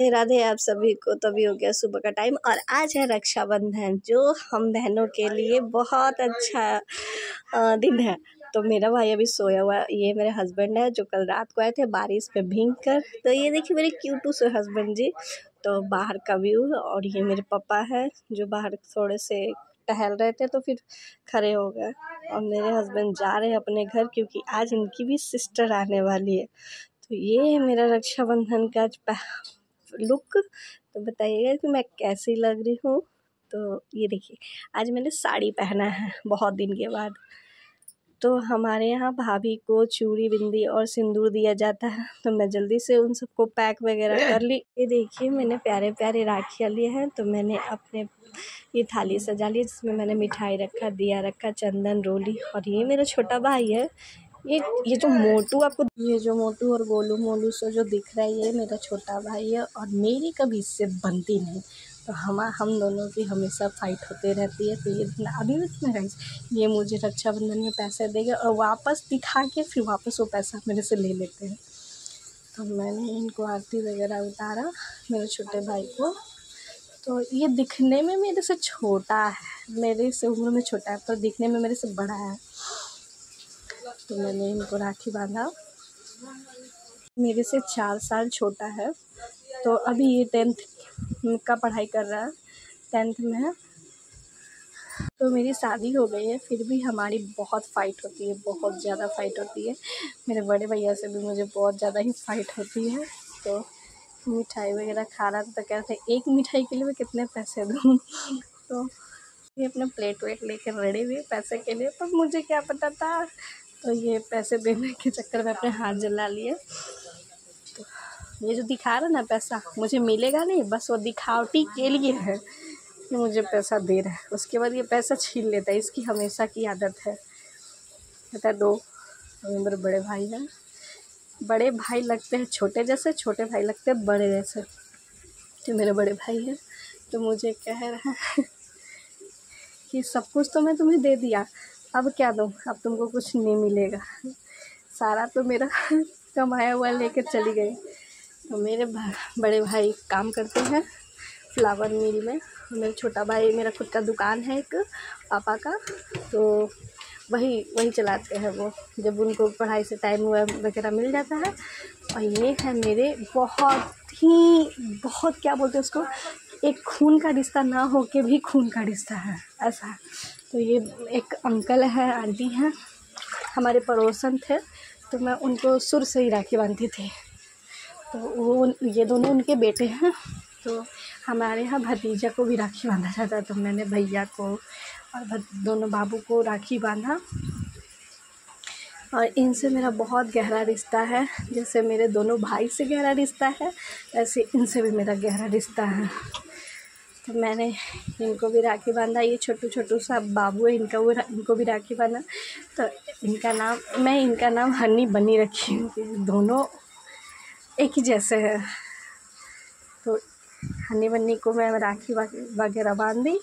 राधे आप सभी को। तो अभी हो गया सुबह का टाइम और आज है रक्षाबंधन, जो हम बहनों के लिए बहुत अच्छा दिन है। तो मेरा भाई अभी सोया हुआ है। ये मेरे हस्बैंड है जो कल रात को आए थे बारिश में भीग कर। तो ये देखिए मेरे क्यूटू से हस्बैंड जी। तो बाहर का व्यू। और ये मेरे पापा है जो बाहर थोड़े से टहल रहे थे तो फिर खड़े हो गए। और मेरे हस्बैंड जा रहे हैं अपने घर क्योंकि आज इनकी भी सिस्टर आने वाली है। तो ये है मेरा रक्षाबंधन का लुक। तो बताइएगा कि मैं कैसी लग रही हूँ। तो ये देखिए आज मैंने साड़ी पहना है बहुत दिन के बाद। तो हमारे यहाँ भाभी को चूड़ी बिंदी और सिंदूर दिया जाता है, तो मैं जल्दी से उन सबको पैक वगैरह कर ली। ये देखिए मैंने प्यारे प्यारे राखियाँ लिए हैं। तो मैंने अपने ये थाली सजा ली जिसमें मैंने मिठाई रखा, दिया रखा, चंदन रोली। और ये मेरा छोटा भाई है। ये जो मोटू आपको, ये जो मोटू और गोलू मोलू से जो दिख रहा है ये मेरा छोटा भाई है। और मेरी कभी इससे बनती नहीं। तो हम दोनों की हमेशा फाइट होते रहती है। तो ये अभी भी गाइस ये मुझे रक्षाबंधन में पैसे देंगे और वापस दिखा के फिर वापस वो पैसा मेरे से ले लेते हैं। तो मैंने इनको आरती वगैरह उतारा मेरे छोटे भाई को। तो ये दिखने में मेरे से छोटा है, मेरे से उम्र में छोटा है, पर दिखने में मेरे से बड़ा है। तो मैंने इनको राखी बांधा। मेरे से 4 साल छोटा है। तो अभी ये 10th का पढ़ाई कर रहा है, 10th में है। तो मेरी शादी हो गई है फिर भी हमारी बहुत फ़ाइट होती है, बहुत ज़्यादा फ़ाइट होती है। मेरे बड़े भैया से भी मुझे बहुत ज़्यादा ही फ़ाइट होती है। तो मिठाई वगैरह खा रहा था तो कह रहे थे एक मिठाई के लिए मैं कितने पैसे दूँ। तो ये अपने प्लेट वेट लेकर रेडी हुए पैसे के लिए, पर मुझे क्या पता था। तो ये पैसे देने के चक्कर में अपने हाथ जला लिए। तो ये जो दिखा रहा ना पैसा मुझे मिलेगा नहीं, बस वो दिखावटी के लिए है कि मुझे पैसा दे रहा है। उसके बाद ये पैसा छीन लेता है, इसकी हमेशा की आदत है। कहता है दो। मेरे बड़े भाई हैं, बड़े भाई लगते हैं छोटे जैसे, छोटे भाई लगते हैं बड़े जैसे। तो मेरे बड़े भाई हैं तो मुझे कह रहा है कि सब कुछ तो मैं तुम्हें दे दिया, अब क्या दूँ, अब तुमको कुछ नहीं मिलेगा, सारा तो मेरा कमाया हुआ लेकर चली गई। तो मेरे बड़े भाई काम करते हैं फ्लावर मिल में। मेरा छोटा भाई, मेरा खुद का दुकान है एक पापा का, तो वही चलाते हैं वो, जब उनको पढ़ाई से टाइम वगैरह मिल जाता है। और ये है मेरे बहुत क्या बोलते हैं उसको, एक खून का रिश्ता ना हो के भी खून का रिश्ता है ऐसा है। तो ये एक अंकल है, आंटी हैं, हमारे पड़ोसन थे। तो मैं उनको शुरू से ही राखी बांधती थी। तो वो ये दोनों उनके बेटे हैं। तो हमारे यहाँ भतीजा को भी राखी बांधा जाता है। तो मैंने भैया को और दोनों बाबू को राखी बांधा। और इनसे मेरा बहुत गहरा रिश्ता है, जैसे मेरे दोनों भाई से गहरा रिश्ता है वैसे इनसे भी मेरा गहरा रिश्ता है। तो मैंने इनको भी राखी बांधा। ये छोटू सा बाबू है, इनको भी राखी बांधा। तो मैं इनका नाम हनी बनी रखी हूँ, दोनों एक ही जैसे हैं। तो हनी बन्नी को मैं राखी वगैरह बांध दी।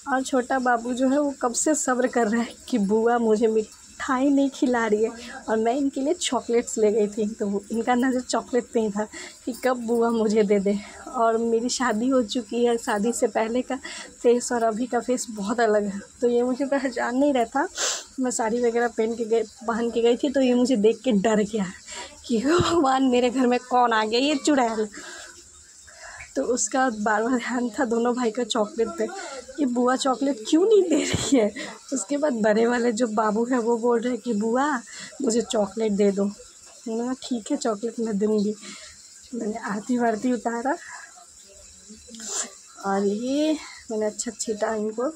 और छोटा बाबू जो है वो कब से सब्र कर रहा है कि बुआ मुझे मिठाई नहीं खिला रही है। और मैं इनके लिए चॉकलेट्स ले गई थी, तो इनका नज़र चॉकलेट पे ही था कि कब बुआ मुझे दे दे। और मेरी शादी हो चुकी है, शादी से पहले का फेस और अभी का फेस बहुत अलग है। तो ये मुझे पहचान नहीं रहा था। मैं साड़ी वगैरह पहन के गई थी, तो ये मुझे देख के डर गया कि भगवान मेरे घर में कौन आ गया, ये चुड़ैल। तो उसका बार बार ध्यान था दोनों भाई का चॉकलेट पे कि बुआ चॉकलेट क्यों नहीं दे रही है। उसके बाद बड़े वाले जो बाबू है वो बोल रहे हैं कि बुआ मुझे चॉकलेट दे दो। मैंने कहा ठीक है चॉकलेट मैं दूँगी। मैंने आरती वारती उतारा और ये मैंने अच्छा छीटा इनको।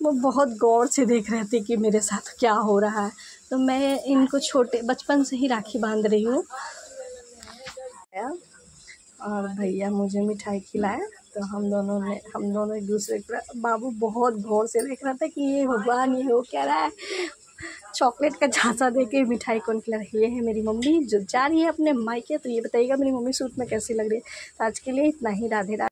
वो बहुत गौर से देख रहे थे कि मेरे साथ क्या हो रहा है। तो मैं इनको छोटे बचपन से ही राखी बांध रही हूँ। और भैया मुझे मिठाई खिलाया। तो हम दोनों एक दूसरे को, बाबू बहुत गौर से देख रहा था कि ये भगवान ये हो क्या रहा है, चॉकलेट का झांसा दे के मिठाई कौन खिला रही है। ये है मेरी मम्मी जो जा रही है अपने मायके। तो ये बताइएगा मेरी मम्मी सूट में कैसी लग रही है। तो आज के लिए इतना ही। राधे राधे।